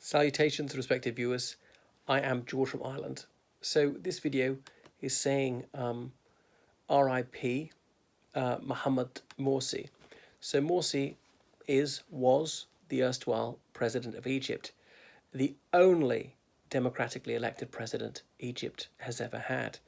Salutations, respected viewers. I am George from Ireland. So this video is saying RIP Mohammed Morsi. So Morsi was the erstwhile president of Egypt, the only democratically elected president Egypt has ever had.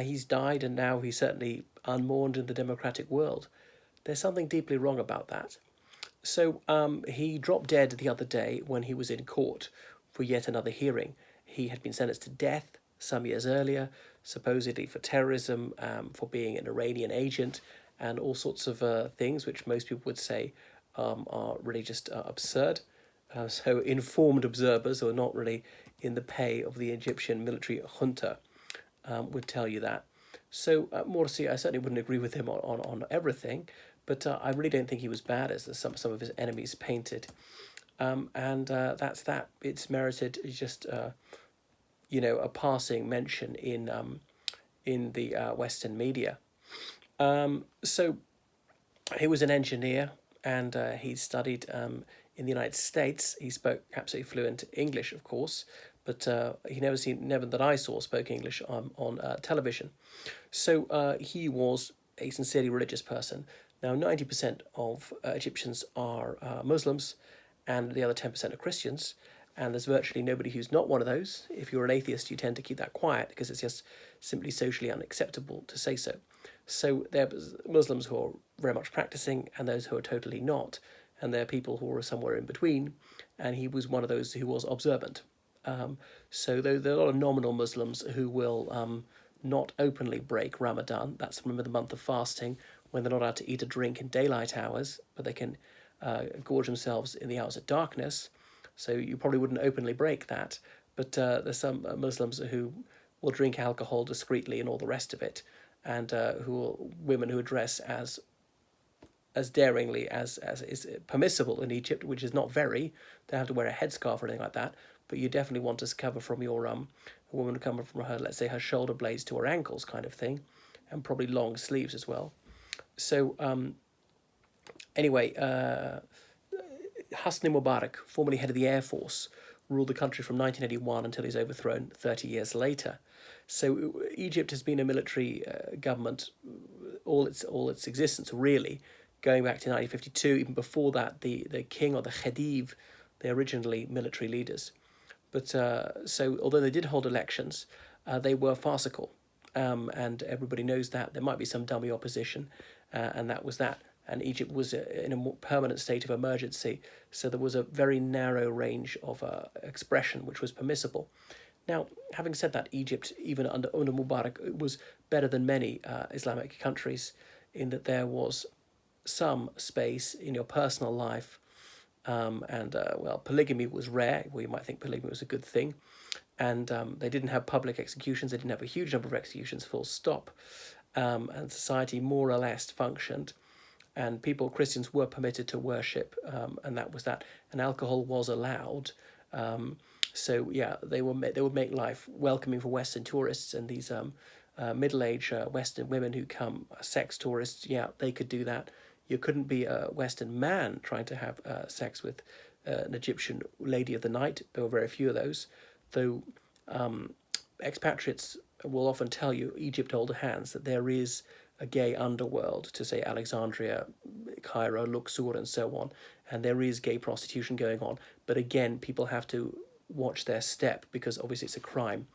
He's died, and now he's certainly unmourned in the democratic world. There's something deeply wrong about that. So he dropped dead the other day when he was in court for yet another hearing. He had been sentenced to death some years earlier, supposedly for terrorism, for being an Iranian agent, and all sorts of things which most people would say are really just absurd. So informed observers who are not really in the pay of the Egyptian military junta would tell you that. So Morsi, I certainly wouldn't agree with him on everything, but I really don't think he was bad as some of his enemies painted. And that's that. It's merited just a passing mention in the Western media. So he was an engineer, and he studied in the United States. He spoke absolutely fluent English, of course, but he never that I saw spoke English on television. So he was a sincerely religious person. Now, 90% of Egyptians are Muslims, and the other 10% are Christians. And there's virtually nobody who's not one of those. If you're an atheist, you tend to keep that quiet because it's just simply socially unacceptable to say so. So there are Muslims who are very much practicing and those who are totally not. And there are people who are somewhere in between. And he was one of those who was observant. So there are a lot of nominal Muslims who will not openly break Ramadan. That's, remember, the month of fasting, when they're not allowed to eat or drink in daylight hours, but they can gorge themselves in the hours of darkness. So you probably wouldn't openly break that. But there's some Muslims who will drink alcohol discreetly and all the rest of it, and women who dress as daringly as is permissible in Egypt, which is not very. They have to wear a headscarf or anything like that, but you definitely want to cover from your a woman cover from her, let's say, her shoulder blades to her ankles, kind of thing, and probably long sleeves as well. So anyway, Hosni Mubarak, formerly head of the Air Force, ruled the country from 1981 until he's overthrown 30 years later. So Egypt has been a military government all its existence, really, going back to 1952. Even before that, the king or the khedive, they're originally military leaders. But so although they did hold elections, they were farcical, and everybody knows that. There might be some dummy opposition, and that was that. And Egypt was in a more permanent state of emergency, so there was a very narrow range of expression which was permissible. Now, having said that, Egypt, even under Mubarak, was better than many Islamic countries in that there was some space in your personal life, and polygamy was rare. Well, you might think polygamy was a good thing, and they didn't have public executions. They didn't have a huge number of executions, full stop, and society more or less functioned. And Christians were permitted to worship, and that was that. And alcohol was allowed. So yeah, they would make life welcoming for Western tourists, and these middle-aged Western women who come, sex tourists. Yeah, they could do that. You couldn't be a Western man trying to have sex with an Egyptian lady of the night. There were very few of those, though. Expatriates will often tell you, Egypt older hands, that there is a gay underworld to, say, Alexandria, Cairo, Luxor, and so on, and there is gay prostitution going on. But again, people have to watch their step because obviously it's a crime.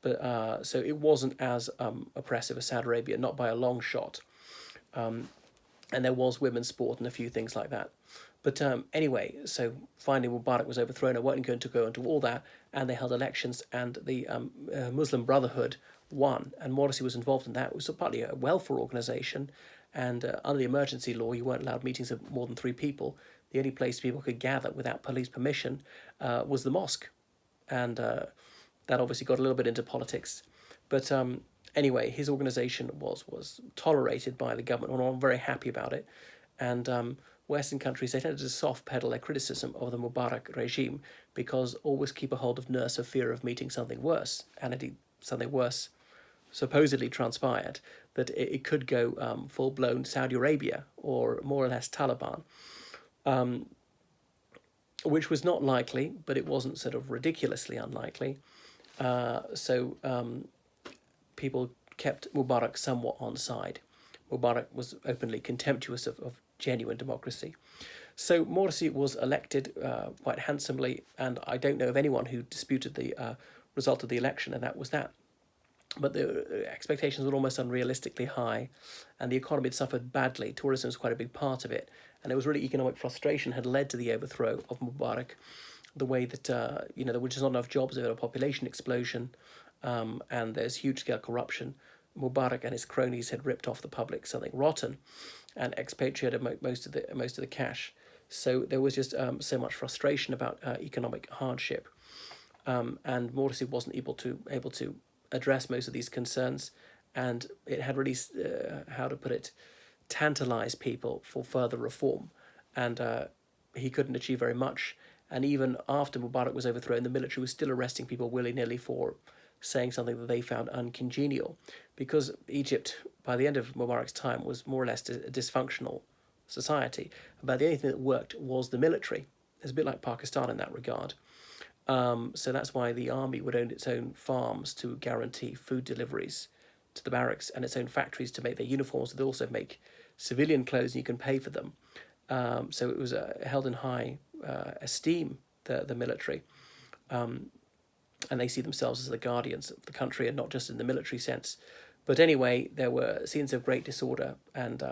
But so it wasn't as oppressive as Saudi Arabia, not by a long shot. And there was women's sport and a few things like that. But anyway, so finally Mubarak was overthrown. I wasn't going to go into all that, and they held elections, and the Muslim Brotherhood won, and Morsi was involved in that. It was partly a welfare organisation, and under the emergency law, you weren't allowed meetings of more than 3 people. The only place people could gather without police permission was the mosque, and that obviously got a little bit into politics. But anyway, his organisation was tolerated by the government, and I'm very happy about it. And Western countries, they tended to soft pedal their criticism of the Mubarak regime because always keep a hold of nurse for fear of meeting something worse, and indeed something worse supposedly transpired, that it could go full-blown Saudi Arabia or more or less Taliban. which was not likely, but it wasn't sort of ridiculously unlikely. So people kept Mubarak somewhat on side. Mubarak was openly contemptuous of genuine democracy. So Morsi was elected quite handsomely, and I don't know of anyone who disputed the result of the election, and that was that. But the expectations were almost unrealistically high, and the economy had suffered badly. Tourism was quite a big part of it, and it was really economic frustration had led to the overthrow of Mubarak. The way that there were just not enough jobs, there was a population explosion, and there's huge scale corruption. Mubarak and his cronies had ripped off the public something rotten, and expatriated most of the cash. So there was just so much frustration about economic hardship, and Morsi wasn't able to address most of these concerns, and it had really how to put it, tantalized people for further reform, and he couldn't achieve very much. And even after Mubarak was overthrown, the military was still arresting people willy-nilly for saying something that they found uncongenial, because Egypt, by the end of Mubarak's time, was more or less a dysfunctional society. About the only thing that worked was the military. It's a bit like Pakistan in that regard. So that's why the army would own its own farms to guarantee food deliveries to the barracks, and its own factories to make their uniforms. They also make civilian clothes, and you can pay for them. So it was held in high esteem, the military. And they see themselves as the guardians of the country, and not just in the military sense. But anyway, there were scenes of great disorder and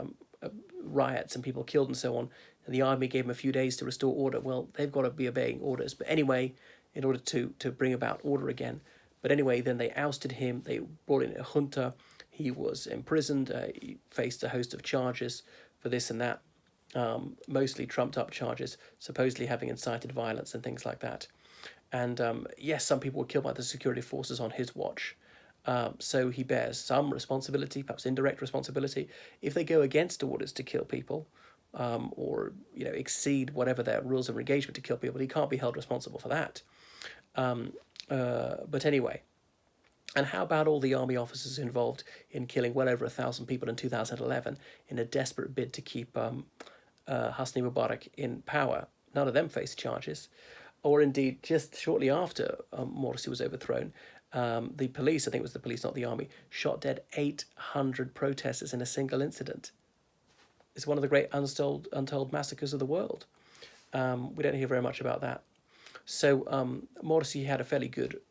riots and people killed and so on. And the army gave them a few days to restore order. Well, they've got to be obeying orders. But anyway, in order to bring about order again. But anyway, then they ousted him. They brought in a junta. He was imprisoned. He faced a host of charges for this and that. Mostly trumped up charges, supposedly having incited violence and things like that. And yes, some people were killed by the security forces on his watch. So he bears some responsibility, perhaps indirect responsibility, if they go against orders to kill people, or exceed whatever their rules of engagement to kill people. He can't be held responsible for that. But anyway, and how about all the army officers involved in killing well over 1,000 people in 2011 in a desperate bid to keep Hosni Mubarak in power? None of them faced charges. Or indeed, just shortly after Morsi was overthrown, the police, I think it was the police, not the army, shot dead 800 protesters in a single incident. It's one of the great untold massacres of the world. We don't hear very much about that. So Morsi had a fairly good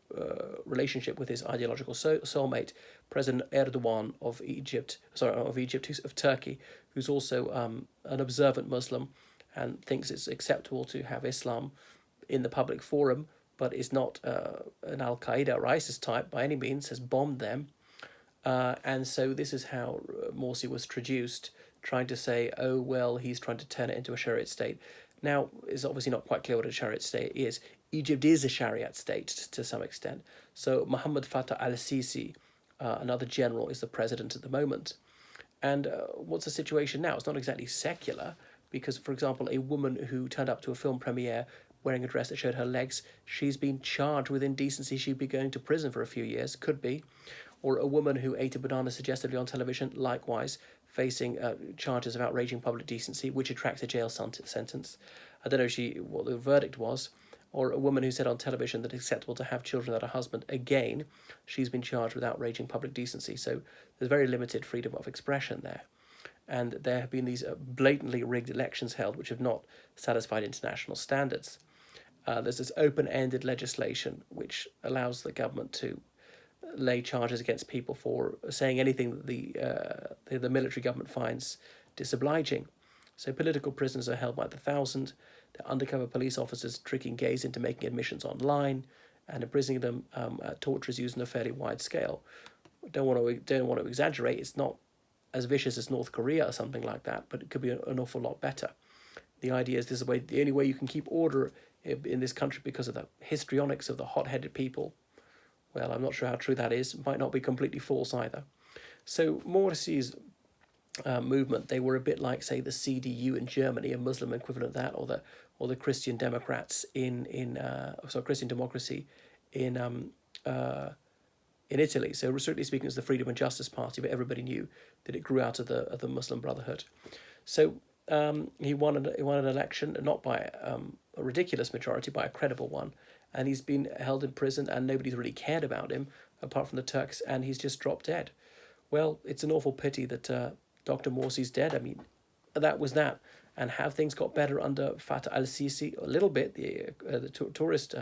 relationship with his ideological soulmate, President Erdogan of Turkey, who's also an observant Muslim and thinks it's acceptable to have Islam in the public forum, but is not an Al-Qaeda or ISIS type by any means, has bombed them. And so this is how Morsi was traduced, trying to say, oh, well, he's trying to turn it into a Shariat state. Now, it's obviously not quite clear what a Shariat state is. Egypt is a Shariat state to some extent. So Mohammed Fattah al-Sisi, another general, is the president at the moment. And what's the situation now? It's not exactly secular, because, for example, a woman who turned up to a film premiere wearing a dress that showed her legs, she's been charged with indecency. She'd be going to prison for a few years, could be. Or a woman who ate a banana suggestively on television, likewise, facing charges of outraging public decency, which attracts a jail sentence. I don't know what the verdict was. Or a woman who said on television that it's acceptable to have children without a husband. Again, she's been charged with outraging public decency. So there's very limited freedom of expression there. And there have been these blatantly rigged elections held which have not satisfied international standards. There's this open-ended legislation which allows the government to lay charges against people for saying anything that the military government finds disobliging. So political prisoners are held by the thousand. They're undercover police officers tricking gays into making admissions online and imprisoning them. Torture is used on a fairly wide scale. Don't want to exaggerate. It's not as vicious as North Korea or something like that, but it could be an awful lot better. The idea is the only way you can keep order in this country because of the histrionics of the hot-headed people. Well, I'm not sure how true that is. It might not be completely false either. So Morsi's movement, they were a bit like, say, the CDU in Germany, a Muslim equivalent of that, or the Christian Democrats Christian Democracy in Italy. So strictly speaking, it was the Freedom and Justice Party, but everybody knew that it grew out of the Muslim Brotherhood. So he won an election, not by a ridiculous majority by a credible one, and he's been held in prison and nobody's really cared about him apart from the Turks, and he's just dropped dead. Well, it's an awful pity that Dr. Morsi's dead. I mean, that was that. And have things got better under Fatah al-Sisi? A little bit. The tourist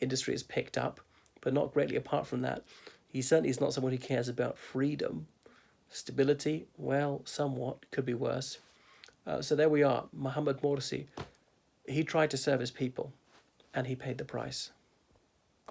industry has picked up, but not greatly apart from that. He certainly is not someone who cares about freedom. Stability, well, somewhat, could be worse. So there we are. Mohammed Morsi, he tried to serve his people, and he paid the price.